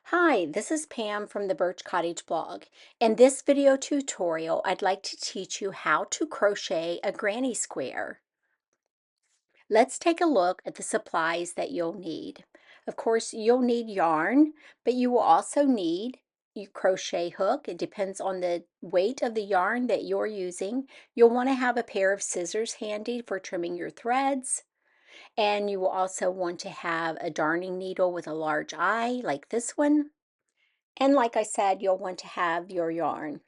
Hi, this is Pam from the Birch Cottage blog. In this video tutorial, I'd like to teach you how to crochet a granny square. Let's take a look at the supplies that you'll need. Of course, you'll need yarn, but you will also need your crochet hook. It depends on the weight of the yarn that you're using. You'll want to have a pair of scissors handy for trimming your threads. And you will also want to have a darning needle with a large eye like this one. And like I said, you'll want to have your yarn.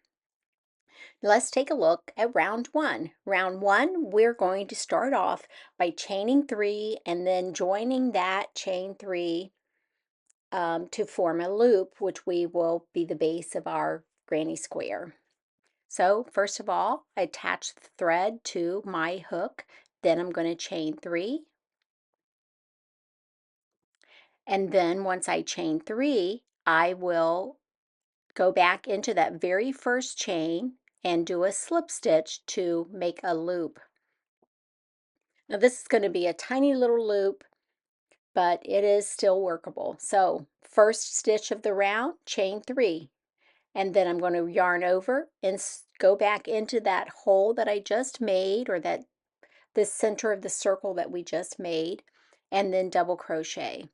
Let's take a look at round one. Round one, we're going to start off by chaining 3 and then joining that chain 3 to form a loop, which will be the base of our granny square. So first of all, I attach the thread to my hook. Then I'm going to chain 3. And then once I chain 3, I will go back into that very first chain and do a slip stitch to make a loop. Now this is going to be a tiny little loop, but it is still workable. So first stitch of the round, chain 3, and then I'm going to yarn over and go back into that hole that I just made, or that the center of the circle that we just made, and then double crochet.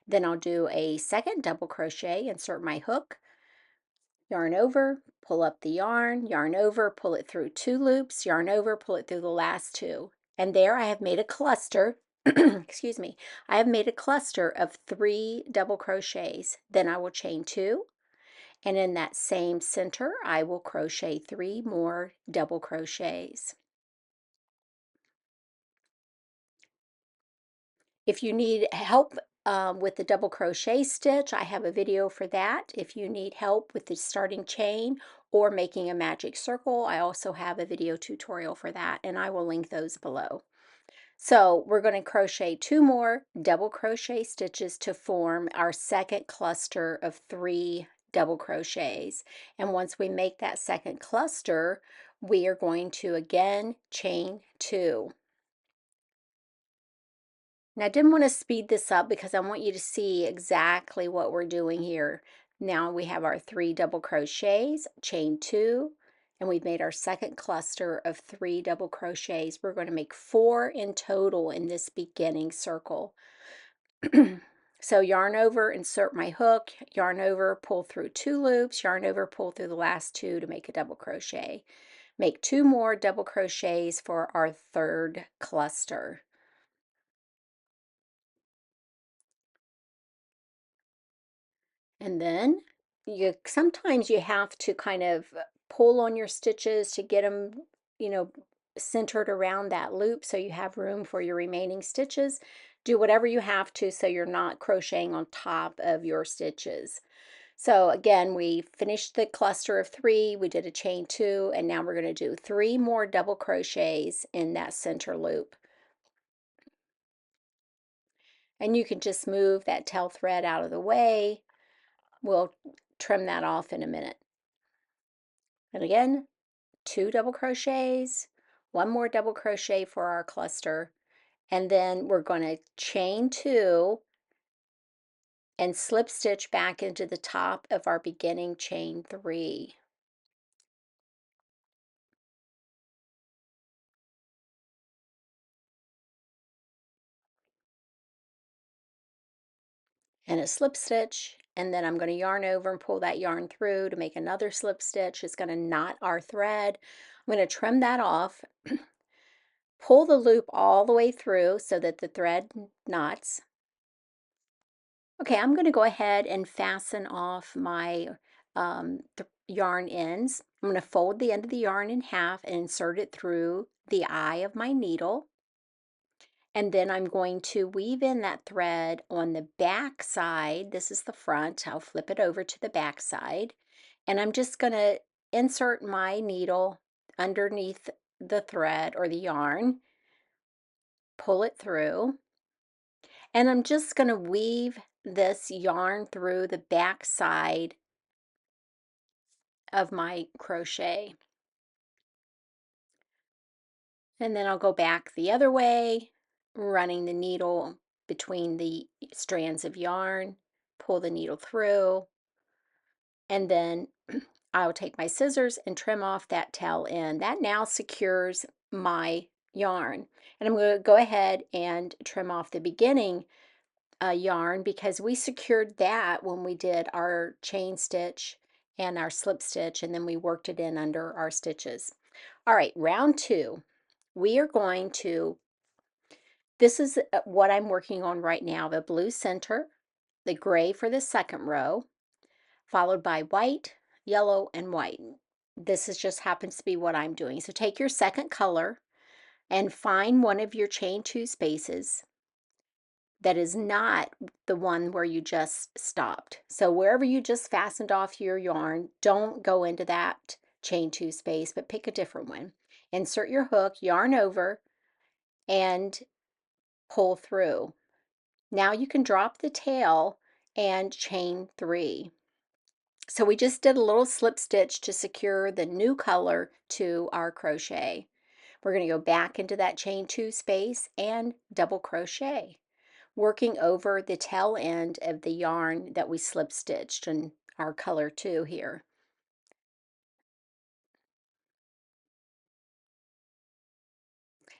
Then I'll do a second double crochet, insert my hook, yarn over, pull up the yarn over, pull it through 2 loops, yarn over, pull it through the last 2. And there I have made a cluster, excuse me, I have made a cluster of 3 double crochets. Then I will chain 2, and in that same center I will crochet 3 more double crochets. If you need help with the double crochet stitch, I have a video for that. If you need help with the starting chain or making a magic circle, I also have a video tutorial for that, and I will link those below. So we're going to crochet 2 more double crochet stitches to form our second cluster of 3 double crochets. And once we make that second cluster, we are going to again chain 2. Now, I didn't want to speed this up because I want you to see exactly what we're doing here. Now we have our 3 double crochets, chain 2, and we've made our second cluster of 3 double crochets. We're going to make 4 in total in this beginning circle. So yarn over, insert my hook, yarn over, pull through 2 loops, yarn over, pull through the last 2 to make a double crochet. Make 2 more double crochets for our third cluster. And then sometimes you have to kind of pull on your stitches to get them, centered around that loop so you have room for your remaining stitches. Do whatever you have to so you're not crocheting on top of your stitches. So again, we finished the cluster of 3, we did a chain 2, and now we're going to do 3 more double crochets in that center loop. And you can just move that tail thread out of the way. We'll trim that off in a minute. And again, 2 double crochets, 1 more double crochet for our cluster, and then we're going to chain 2 and slip stitch back into the top of our beginning chain 3. And a slip stitch, and then I'm going to yarn over and pull that yarn through to make another slip stitch. It's going to knot our thread. I'm going to trim that off, pull the loop all the way through so that the thread knots. Okay, I'm going to go ahead and fasten off my yarn ends. I'm going to fold the end of the yarn in half and insert it through the eye of my needle. And then I'm going to weave in that thread on the back side. This is the front. I'll flip it over to the back side. And I'm just going to insert my needle underneath the thread or the yarn, pull it through. And I'm just going to weave this yarn through the back side of my crochet. And then I'll go back the other way, running the needle between the strands of yarn. pull the needle through, and then I'll take my scissors and trim off that tail end. That now secures my yarn. And I'm going to go ahead and trim off the beginning yarn because we secured that when we did our chain stitch and our slip stitch, and then we worked it in under our stitches. All right, round 2. We are going to, this is what I'm working on right now, the blue center, the gray for the second row, followed by white, yellow, and white. This is just happens to be what I'm doing. So take your second color and find one of your chain 2 spaces that is not the one where you just stopped. So wherever you just fastened off your yarn, don't go into that chain 2 space, but pick a different one. Insert your hook, yarn over, and pull through. Now you can drop the tail and chain 3. So we just did a little slip stitch to secure the new color to our crochet. We're going to go back into that chain 2 space and double crochet, working over the tail end of the yarn that we slip stitched in our color 2 here.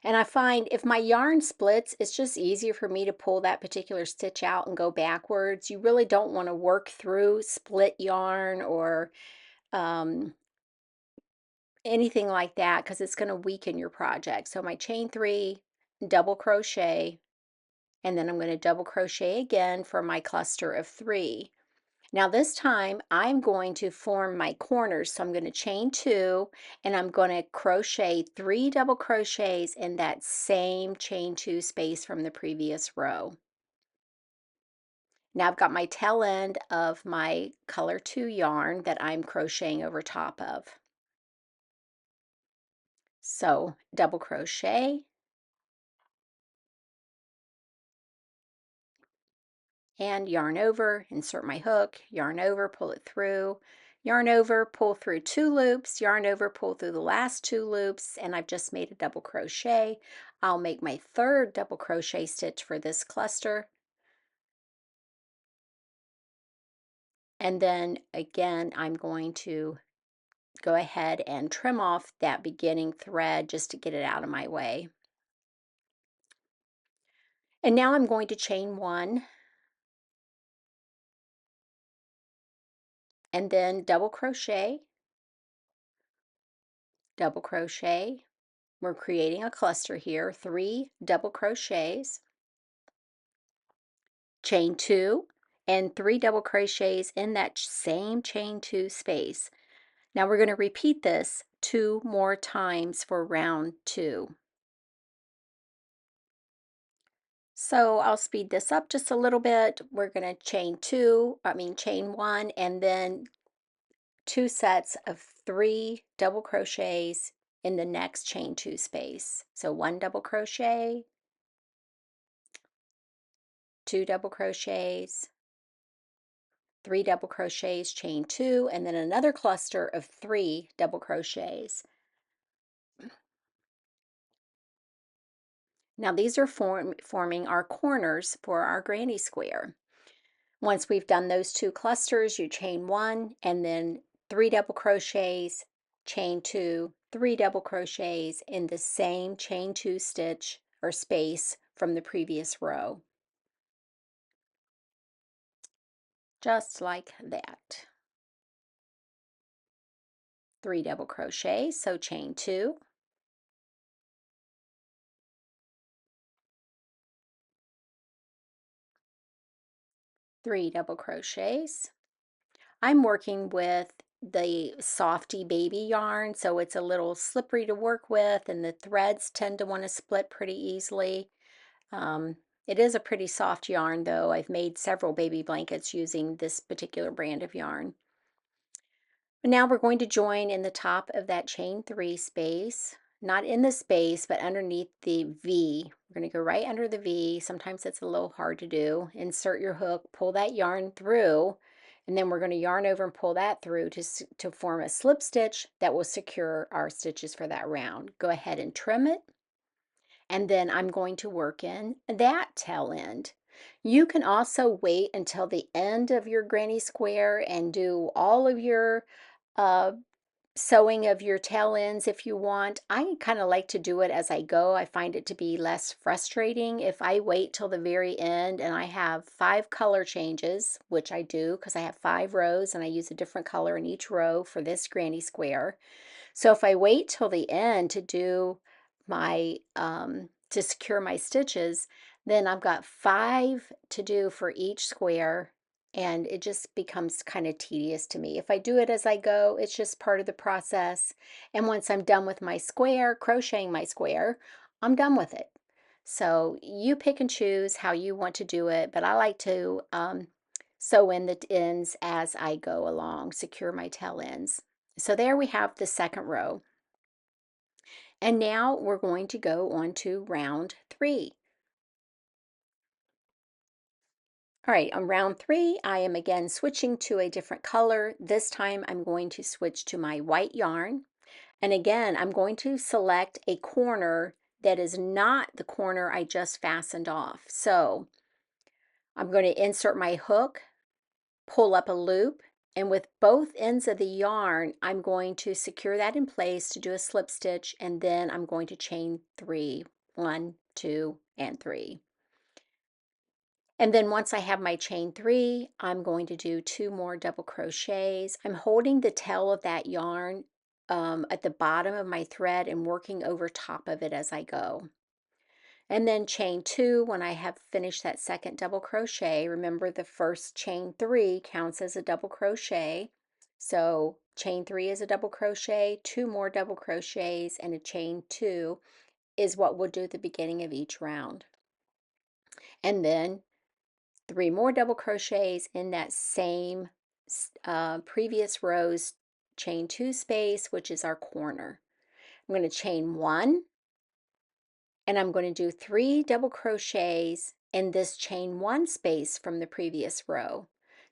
And I find if my yarn splits, it's just easier for me to pull that particular stitch out and go backwards. You really don't want to work through split yarn or anything like that because it's going to weaken your project. So my chain 3, double crochet, and then I'm going to double crochet again for my cluster of 3. Now this time I'm going to form my corners, so I'm going to chain 2 and I'm going to crochet 3 double crochets in that same chain 2 space from the previous row. Now I've got my tail end of my color 2 yarn that I'm crocheting over top of. So double crochet and yarn over, insert my hook, yarn over, pull it through, yarn over, pull through 2 loops, yarn over, pull through the last 2 loops, and I've just made a double crochet. I'll make my 3rd double crochet stitch for this cluster. And then again, I'm going to go ahead and trim off that beginning thread just to get it out of my way. And now I'm going to chain 1 and then double crochet, double crochet. We're creating a cluster here, 3 double crochets, chain 2, and 3 double crochets in that same chain 2 space. Now we're going to repeat this 2 more times for round 2. So I'll speed this up just a little bit. We're going to chain 1, and then 2 sets of 3 double crochets in the next chain 2 space. So 1 double crochet, 2 double crochets, 3 double crochets, chain 2, and then another cluster of 3 double crochets. Now these are forming our corners for our granny square. Once we've done those 2 clusters, you chain 1 and then 3 double crochets, chain 2, 3 double crochets in the same chain 2 stitch or space from the previous row. Just like that. 3 double crochets, so chain 2, 3 double crochets. I'm working with the Softy baby yarn, so it's a little slippery to work with, and the threads tend to want to split pretty easily. Um, it is a pretty soft yarn, though. I've made several baby blankets using this particular brand of yarn. But now we're going to join in the top of that chain 3 space, not in the space, but underneath the V. We're going to go right under the V. Sometimes it's a little hard to do. Insert your hook, pull that yarn through, and then we're going to yarn over and pull that through to form a slip stitch that will secure our stitches for that round. Go ahead and trim it, and then I'm going to work in that tail end. You can also wait until the end of your granny square and do all of your uh, sewing of your tail ends if you want. I kind of like to do it as I go. I find it to be less frustrating if I wait till the very end and I have 5 color changes, which I do because I have 5 rows and I use a different color in each row for this granny square. So if I wait till the end to do my, to secure my stitches, then I've got 5 to do for each square, and it just becomes kind of tedious to me. If I do it as I go, it's just part of the process. And once I'm done with my square, crocheting my square, I'm done with it. So you pick and choose how you want to do it, but I like to sew in the ends as I go along, secure my tail ends. So there we have the second row. And now we're going to go on to round 3. All right, on round 3, I am again switching to a different color. This time I'm going to switch to my white yarn. And again, I'm going to select a corner that is not the corner I just fastened off. So I'm going to insert my hook, pull up a loop, and with both ends of the yarn, I'm going to secure that in place to do a slip stitch, and then I'm going to chain 3. 1, 2, and 3. And then once I have my chain 3, I'm going to do 2 more double crochets. I'm holding the tail of that yarn at the bottom of my thread and working over top of it as I go. And then chain 2 when I have finished that second double crochet. Remember, the first chain 3 counts as a double crochet. So chain 3 is a double crochet, 2 more double crochets, and a chain 2 is what we'll do at the beginning of each round. And then 3 more double crochets in that same previous row's chain 2 space, which is our corner. I'm going to chain 1, and I'm going to do 3 double crochets in this chain 1 space from the previous row.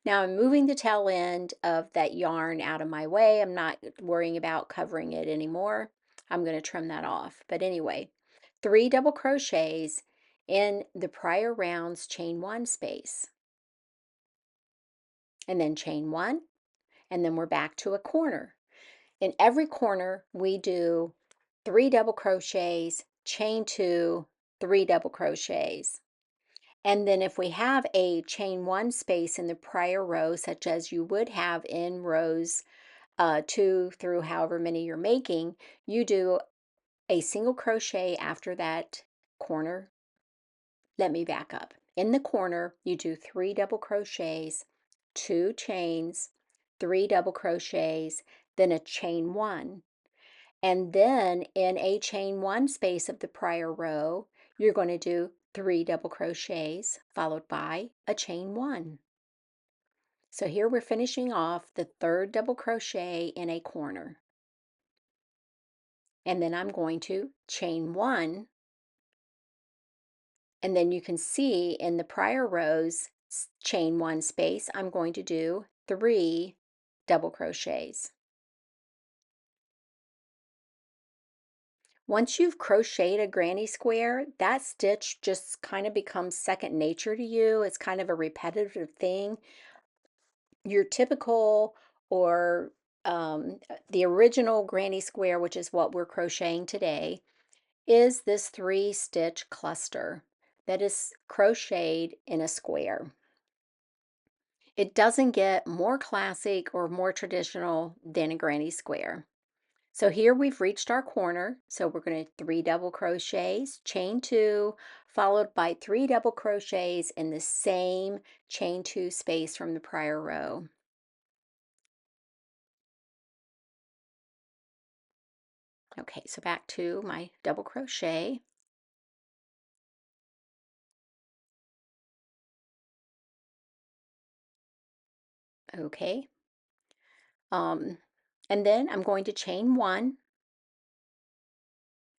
Now I'm moving the tail end of that yarn out of my way. I'm not worrying about covering it anymore. I'm going to trim that off. But anyway, 3 double crochets in the prior round's chain 1 space. And then chain 1, and then we're back to a corner. In every corner, we do 3 double crochets, chain 2, 3 double crochets. And then if we have a chain 1 space in the prior row, such as you would have in rows 2 through however many you're making, you do a single crochet after that corner. Let me back up. In the corner, you do 3 double crochets, 2 chains, 3 double crochets, then a chain 1. And then in a chain 1 space of the prior row, you're going to do 3 double crochets followed by a chain 1. So here we're finishing off the 3rd double crochet in a corner. And then I'm going to chain 1, and then you can see in the prior rows chain 1 space, I'm going to do 3 double crochets. Once you've crocheted a granny square, that stitch just kind of becomes second nature to you. It's kind of a repetitive thing. Your typical or the original granny square, which is what we're crocheting today, is this 3-stitch cluster that is crocheted in a square. It doesn't get more classic or more traditional than a granny square. So here we've reached our corner. So we're going to 3 double crochets, chain 2, followed by 3 double crochets in the same chain 2 space from the prior row. Okay, so back to my double crochet. Okay. Um, and then I'm going to chain 1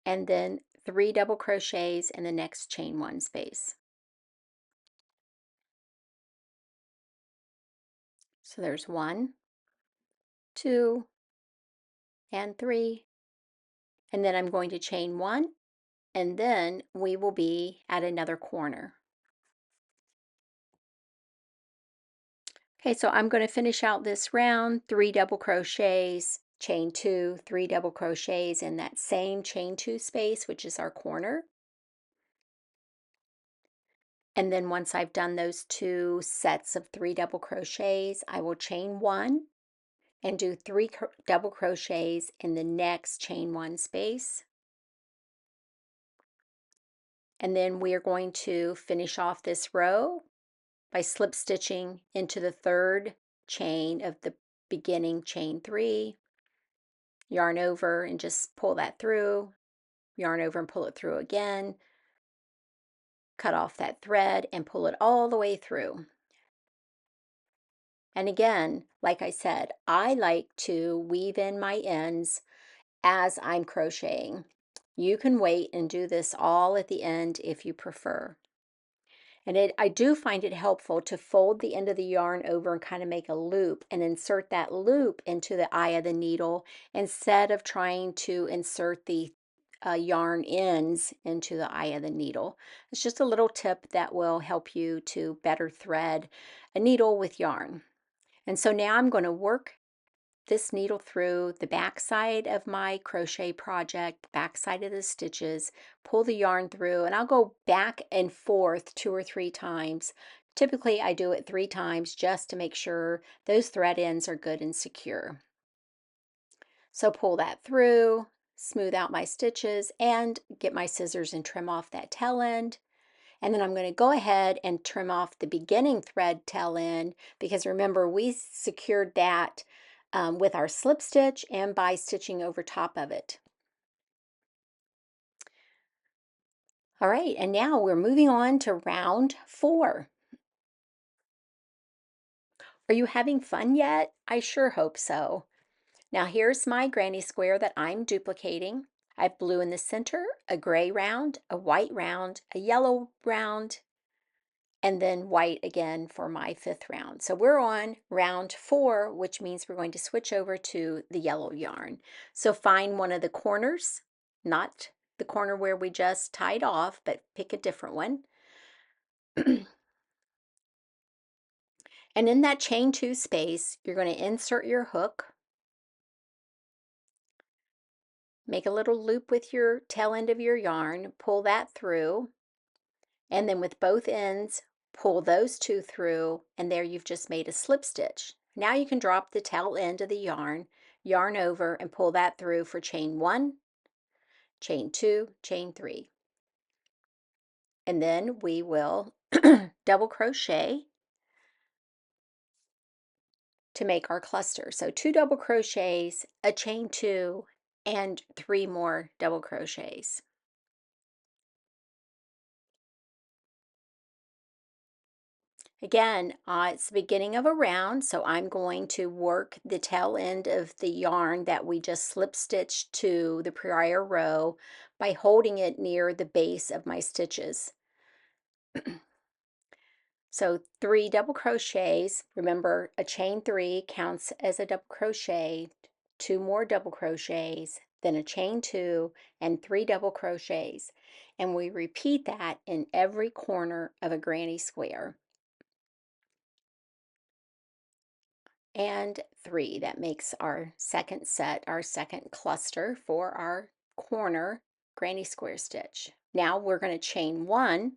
and then 3 double crochets in the next chain 1 space. So there's 1, 2, and 3, and then I'm going to chain 1, and then we will be at another corner. Okay, so I'm going to finish out this round, 3 double crochets, chain 2, 3 double crochets in that same chain 2 space, which is our corner. And then once I've done those 2 sets of 3 double crochets, I will chain 1 and do 3 double crochets in the next chain 1 space. And then we are going to finish off this row by slip stitching into the 3rd chain of the beginning chain 3, yarn over and just pull that through, yarn over and pull it through again, cut off that thread and pull it all the way through. And again, like I said, I like to weave in my ends as I'm crocheting. You can wait and do this all at the end if you prefer. And I do find it helpful to fold the end of the yarn over and kind of make a loop and insert that loop into the eye of the needle instead of trying to insert the yarn ends into the eye of the needle. It's just a little tip that will help you to better thread a needle with yarn. And so now I'm going to work this needle through the back side of my crochet project, back side of the stitches, pull the yarn through, and I'll go back and forth 2 or 3 times. Typically I do it 3 times just to make sure those thread ends are good and secure. So pull that through, smooth out my stitches, and get my scissors and trim off that tail end. And then I'm going to go ahead and trim off the beginning thread tail end because remember we secured that with our slip stitch and by stitching over top of it. All right, and now we're moving on to round 4. Are you having fun yet? I sure hope so. Now here's my granny square that I'm duplicating. I have blue in the center, a gray round, a white round, a yellow round, and then white again for my 5th round. So we're on round 4, which means we're going to switch over to the yellow yarn. So find one of the corners, not the corner where we just tied off, but pick a different one. And in that chain 2 space, you're going to insert your hook, make a little loop with your tail end of your yarn, pull that through, and then with both ends, pull those 2 through, and there you've just made a slip stitch. Now you can drop the tail end of the yarn, yarn over, and pull that through for chain 1, chain 2, chain 3. And then we will double crochet to make our cluster. So 2 double crochets, a chain 2, and 3 more double crochets. Again, it's the beginning of a round, so I'm going to work the tail end of the yarn that we just slip stitched to the prior row by holding it near the base of my stitches. So 3 double crochets, remember a chain 3 counts as a double crochet, 2 more double crochets, then a chain 2, and 3 double crochets. And we repeat that in every corner of a granny square. And 3. That makes our second set, our second cluster for our corner granny square stitch. Now we're going to chain 1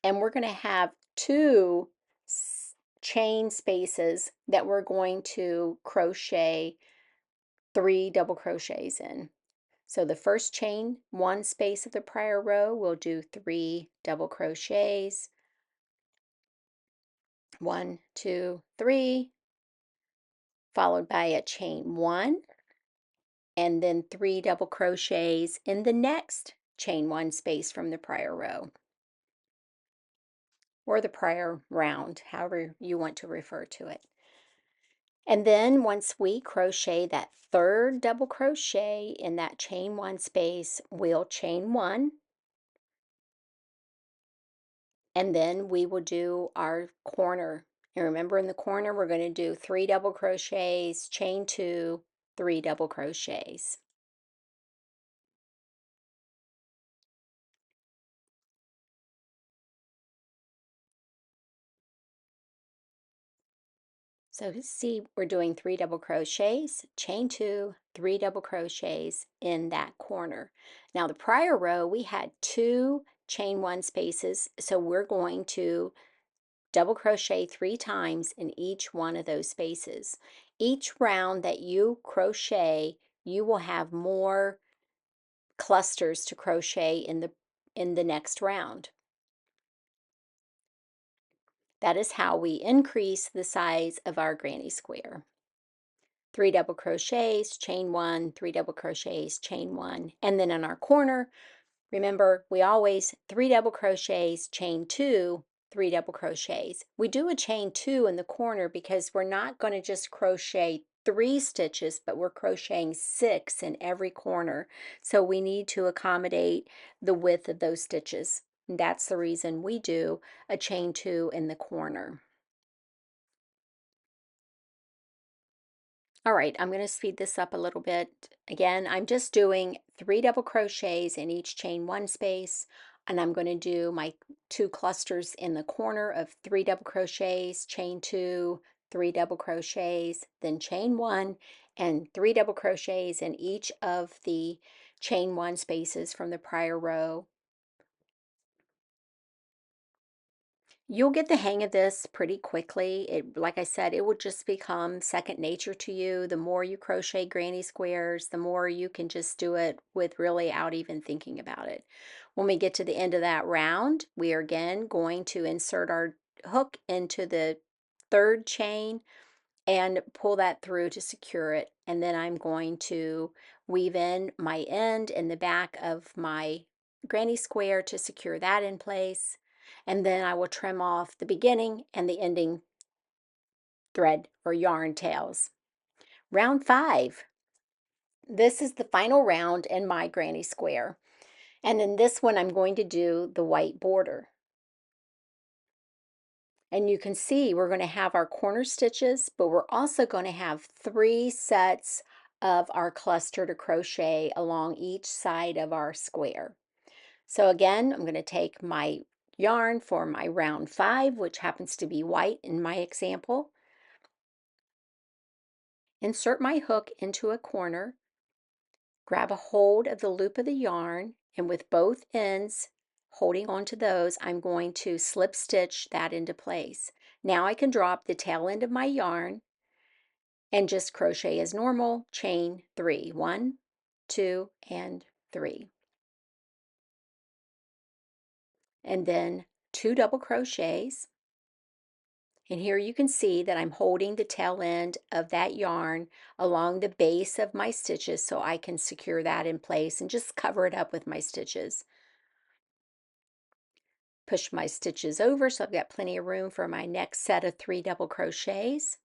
and we're going to have 2 chain spaces that we're going to crochet 3 double crochets in. So the first chain 1 space of the prior row, we'll do 3 double crochets. 1, 2, 3, followed by a chain 1 and then 3 double crochets in the next chain 1 space from the prior row or the prior round, however you want to refer to it. And then once we crochet that 3rd double crochet in that chain 1 space, we'll chain 1 and then we will do our corner. And remember in the corner we're going to do 3 double crochets, chain 2, 3 double crochets. So see, we're doing 3 double crochets, chain 2, 3 double crochets in that corner. Now the prior row we had 2 chain 1 spaces, so we're going to double crochet 3 times in each one of those spaces. Each round that you crochet, you will have more clusters to crochet in the next round. That is how we increase the size of our granny square. 3 double crochets, chain 1, 3 double crochets, chain 1, and then in our corner, remember, we always 3 double crochets, chain 2, 3 double crochets. We do a chain 2 in the corner because we're not going to just crochet 3 stitches, but we're crocheting 6 in every corner. So we need to accommodate the width of those stitches. And that's the reason we do a chain 2 in the corner. All right, I'm going to speed this up a little bit. Again, I'm just doing 3 double crochets in each chain 1 space, and I'm going to do my 2 clusters in the corner of 3 double crochets, chain 2, 3 double crochets, then chain 1, and 3 double crochets in each of the chain 1 spaces from the prior row. You'll get the hang of this pretty quickly. Like I said, it will just become second nature to you. The more you crochet granny squares, the more you can just do it without even thinking about it. When we get to the end of that round, we are again going to insert our hook into the third chain and pull that through to secure it. And then I'm going to weave in my end in the back of my granny square to secure that in place. And then I will trim off the beginning and the ending thread or yarn tails. Round 5. This is the final round in my granny square. And in this one, I'm going to do the white border. And you can see we're going to have our corner stitches, but we're also going to have 3 sets of our cluster to crochet along each side of our square. So again, I'm going to take my yarn for my round 5, which happens to be white in my example. Insert my hook into a corner, grab a hold of the loop of the yarn, and with both ends holding onto those, I'm going to slip stitch that into place. Now I can drop the tail end of my yarn and just crochet as normal, chain 3. 1, 2, and 3. And then 2 double crochets. And here you can see that I'm holding the tail end of that yarn along the base of my stitches so I can secure that in place and just cover it up with my stitches. Push my stitches over so I've got plenty of room for my next set of 3 double crochets.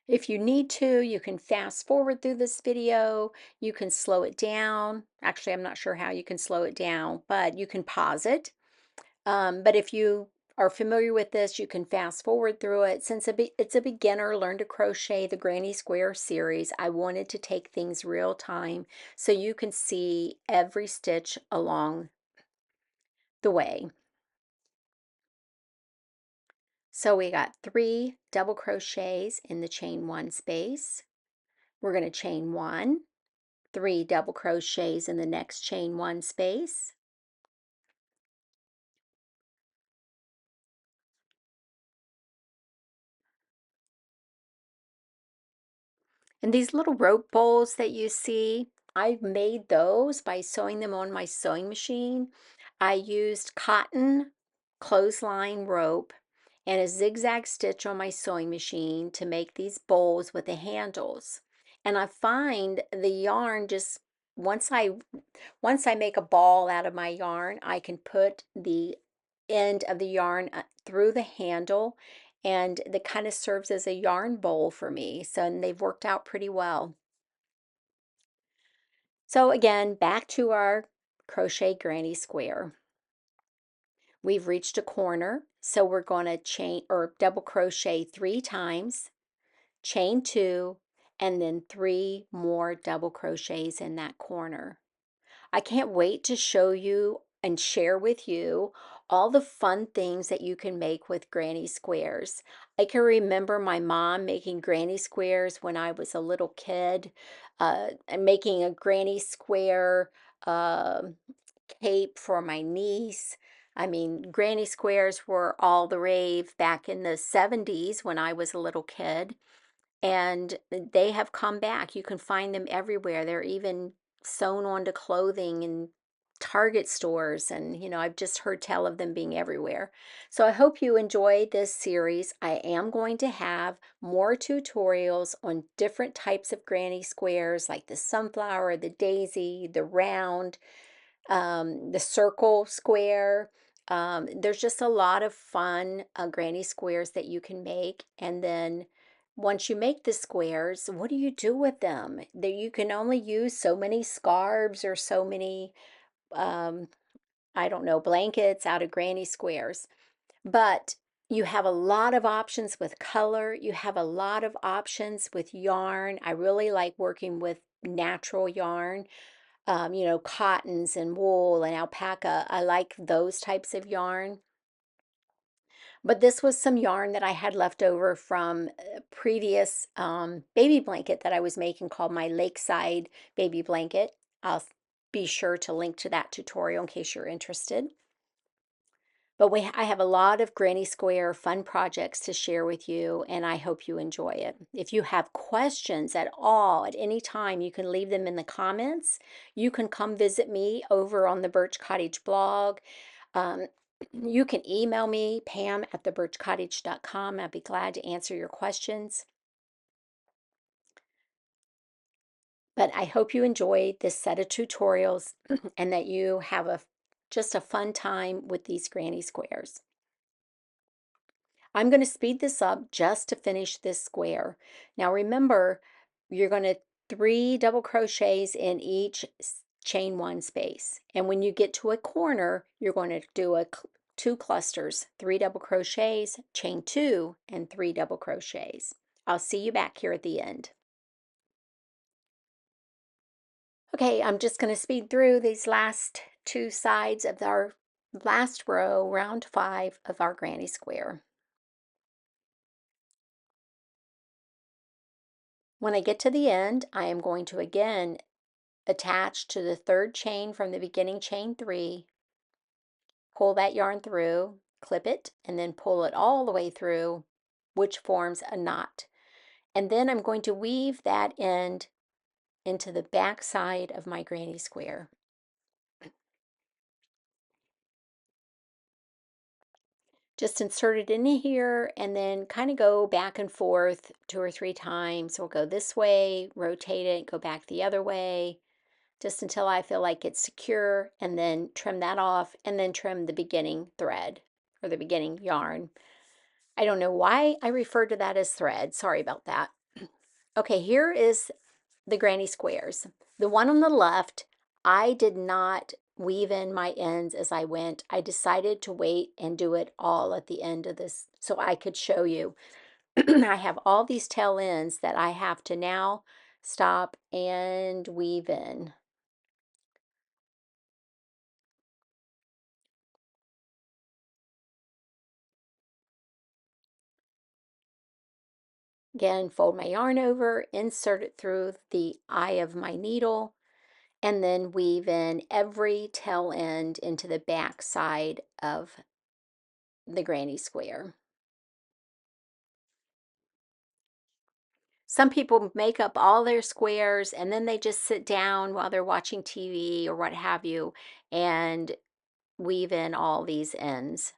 If you need to, you can fast forward through this video. You can slow it down. Actually, I'm not sure how you can slow it down, but you can pause it. But if you are familiar with this, you can fast forward through it. Since it's a beginner Learn to Crochet the Granny Square series, I wanted to take things real time so you can see every stitch along the way. So we got 3 double crochets in the chain 1 space. We're going to chain 1, 3 double crochets in the next chain 1 space. And these little rope bowls that you see, I've made those by sewing them on my sewing machine. I used cotton clothesline rope and a zigzag stitch on my sewing machine to make these bowls with the handles. And I find the yarn just once I make a ball out of my yarn, I can put the end of the yarn through the handle, and that kind of serves as a yarn bowl for me. So, and they've worked out pretty well. So again, back to our crochet granny square. We've reached a corner, so we're going to chain or double crochet 3 times, chain 2, and then 3 more double crochets in that corner. I can't wait to show you and share with you all the fun things that you can make with granny squares. I can remember my mom making granny squares when I was a little kid, and making a granny square um cape for my niece. I mean, granny squares were all the rave back in the 70s when I was a little kid, and they have come back. You can find them everywhere. They're even sewn onto clothing in Target stores, and I've just heard tell of them being everywhere. So I hope you enjoy this series. I am going to have more tutorials on different types of granny squares, like the sunflower, the daisy, the round, the circle square. There's just a lot of fun granny squares that you can make. And then once you make the squares, what do you do with them? That you can only use so many scarves or so many, um, I don't know, blankets out of granny squares. But you have a lot of options with color. You have a lot of options with yarn. I really like working with natural yarn, cottons and wool and alpaca. I like those types of yarn. But this was some yarn that I had left over from a previous baby blanket that I was making called my Lakeside Baby Blanket. I'll be sure to link to that tutorial in case you're interested. But I have a lot of Granny Square fun projects to share with you, and I hope you enjoy it. If you have questions at all at any time, you can leave them in the comments. You can come visit me over on the Birch Cottage blog. Um, you can email me, pam@thebirchcottage.com. I'd be glad to answer your questions. But I hope you enjoyed this set of tutorials and that you have just a fun time with these granny squares. I'm going to speed this up just to finish this square. Now remember, you're going to 3 double crochets in each chain 1 space. And when you get to a corner, you're going to do 2 clusters, 3 double crochets, chain 2, and 3 double crochets. I'll see you back here at the end. Okay, I'm just going to speed through these last 2 sides of our last row, round 5 of our granny square. When I get to the end, I am going to again attach to the 3rd chain from the beginning chain 3, pull that yarn through, clip it, and then pull it all the way through, which forms a knot. And then I'm going to weave that end into the back side of my granny square. Just insert it in here and then kind of go back and forth 2 or 3 times. We'll go this way, rotate it, go back the other way, just until I feel like it's secure, and then trim that off, and then trim the beginning thread or the beginning yarn. I don't know why I refer to that as thread. Sorry about that. Okay, here is the granny squares. The one on the left, I did not weave in my ends as I went. I decided to wait and do it all at the end of this so I could show you. I have all these tail ends that I have to now stop and weave in. Again, fold my yarn over, insert it through the eye of my needle, and then weave in every tail end into the back side of the granny square. Some people make up all their squares and then they just sit down while they're watching TV or what have you and weave in all these ends.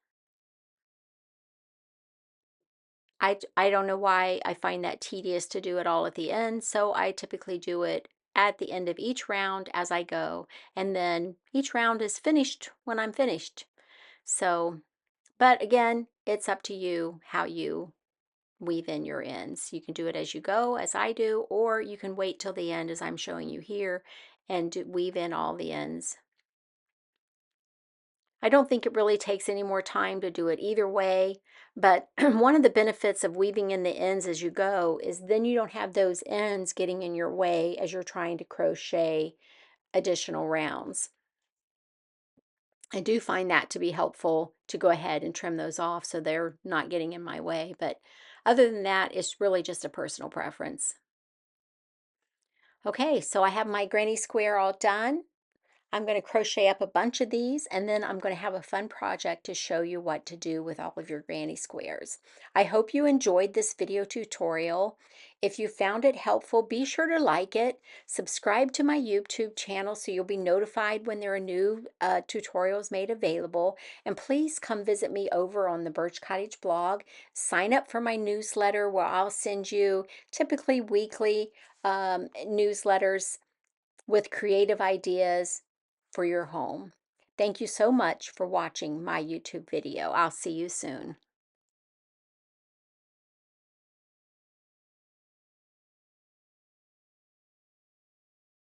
I don't know why I find that tedious to do it all at the end, so I typically do it at the end of each round as I go, and then each round is finished when I'm finished. So, but again, it's up to you how you weave in your ends. You can do it as you go, as I do, or you can wait till the end as I'm showing you here and weave in all the ends. I don't think it really takes any more time to do it either way, but one of the benefits of weaving in the ends as you go is then you don't have those ends getting in your way as you're trying to crochet additional rounds. I do find that to be helpful to go ahead and trim those off so they're not getting in my way. But other than that, it's really just a personal preference. Okay, so I have my granny square all done. I'm going to crochet up a bunch of these, and then I'm going to have a fun project to show you what to do with all of your granny squares. I hope you enjoyed this video tutorial. If you found it helpful, be sure to like it, subscribe to my YouTube channel so you'll be notified when there are new tutorials made available, and please come visit me over on the Birch Cottage blog. Sign up for my newsletter where I'll send you typically weekly newsletters with creative ideas for your home. Thank you so much for watching my YouTube video. I'll see you soon.